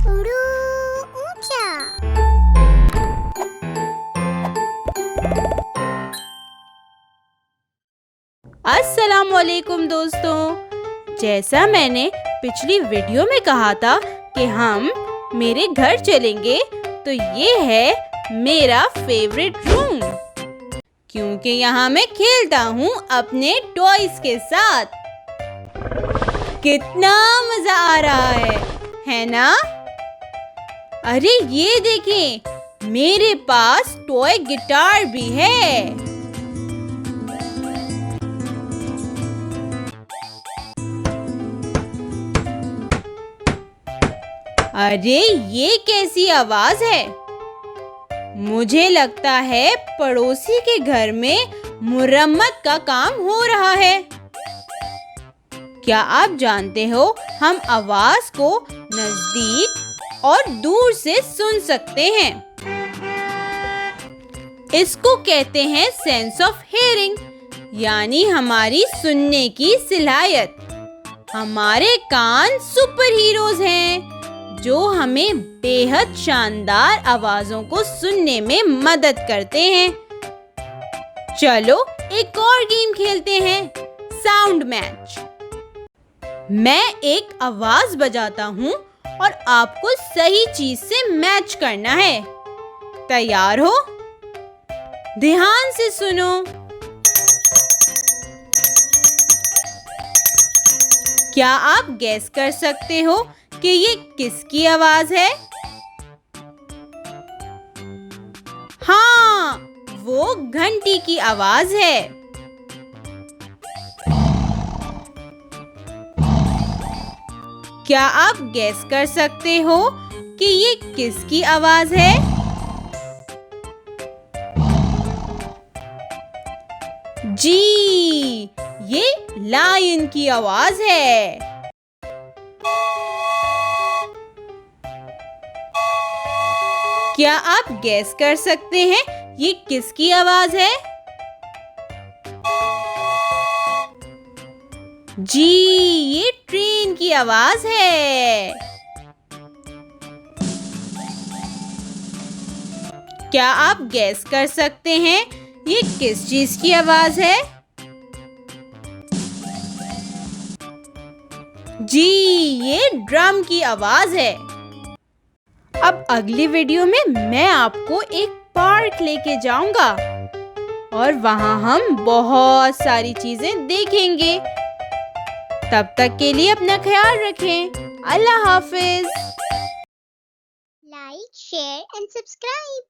उड़ू ऊंचा। अस्सलाम वालेकुम दोस्तों, जैसा मैंने पिछली वीडियो में कहा था कि हम मेरे घर चलेंगे, तो ये है मेरा फेवरेट रूम, क्योंकि यहाँ मैं खेलता हूँ अपने टॉयज के साथ। कितना मजा आ रहा है ना? अरे ये देखें, मेरे पास टॉय गिटार भी है। अरे ये कैसी आवाज है? मुझे लगता है पड़ोसी के घर में मुरम्मत का काम हो रहा है। क्या आप जानते हो, हम आवाज को नजदीक और दूर से सुन सकते हैं। इसको कहते हैं सेंस ऑफ हियरिंग, यानी हमारी सुनने की सलाहियत। हमारे कान सुपर हीरोज हैं, जो हमें बेहद शानदार आवाजों को सुनने में मदद करते हैं। चलो एक और गेम खेलते हैं, साउंड मैच। मैं एक आवाज बजाता हूँ और आपको सही चीज से मैच करना है। तैयार हो? ध्यान से सुनो। क्या आप गैस कर सकते हो कि ये किसकी आवाज है? हाँ, वो घंटी की आवाज है। क्या आप गैस कर सकते हो कि ये किसकी आवाज है? जी, ये लायन की आवाज है। क्या आप गैस कर सकते हैं ये किसकी आवाज है? जी, ये ट्रेन की आवाज है। क्या आप गैस कर सकते हैं ये किस चीज की आवाज है? जी, ये ड्रम की आवाज है। अब अगली वीडियो में मैं आपको एक पार्क लेके जाऊंगा और वहां हम बहुत सारी चीजें देखेंगे। तब तक के लिए अपना ख्याल रखें। अल्लाह हाफिज। Like, share and subscribe.